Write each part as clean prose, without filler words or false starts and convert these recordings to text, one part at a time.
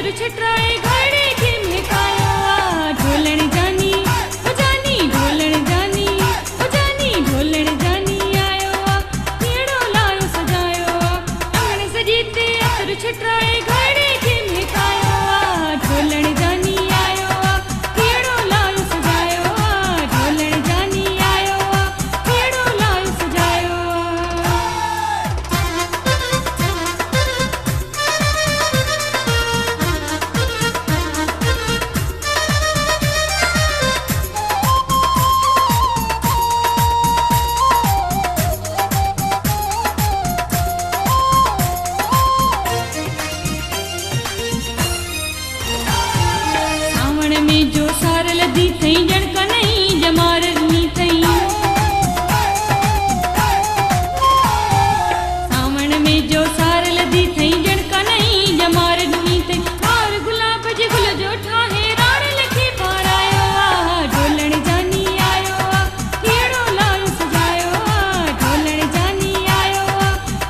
असर छटराए घड़े के महकायो ढोलण जानी ओ जानी ढोलण जानी ओ जानी ढोलण जानी आयो नीड़ो लायो सजायो अंगण सजीते असर छटराए घड़े के महकायो ढोलण जानी आयो नीड़ो लायो सजायो ढोलण जानी आयो नीड़ो लायो सजायो। सावण में जो सार लदी थई जणका नहीं जमारनी थई सावण में जो सार लदी थई जणका नहीं जमारनी थई और गुलाब जे गुल जो ठाहे राण लखे पारायो ढोलण जानी आयो केड़ो लायो सजायो ढोलण जानी आयो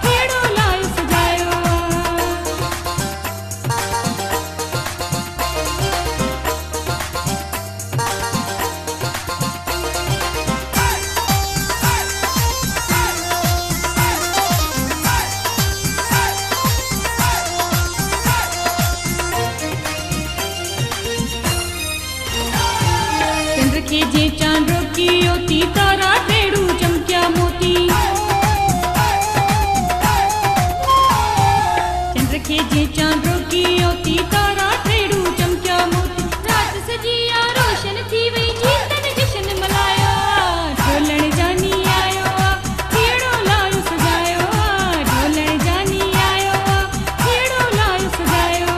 केड़ो लायो सजायो। चंद्र के जे चांद रोकी होती तारा टेड़ू चमक्या मोती चंद्र के जे चांद रोकी होती तारा टेड़ू चमक्या मोती रात सजिया रोशन थी वई जीतन जशन मलायो ढोलण जानी आयो केड़ो लायो सजायो ढोलण जानी आयो केड़ो लायो सजायो।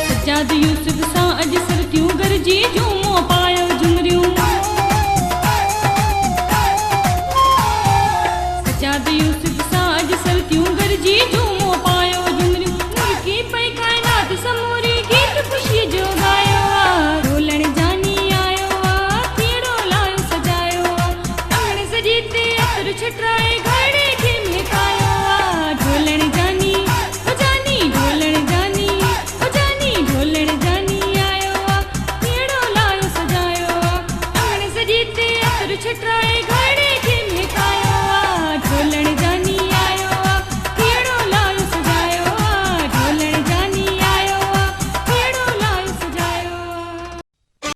सजाद यूसुफ सां अॼु सरतियूं गरजी झूमो पायो झुमरियूं सजाद यूसुफ सां अॼु सरतियूं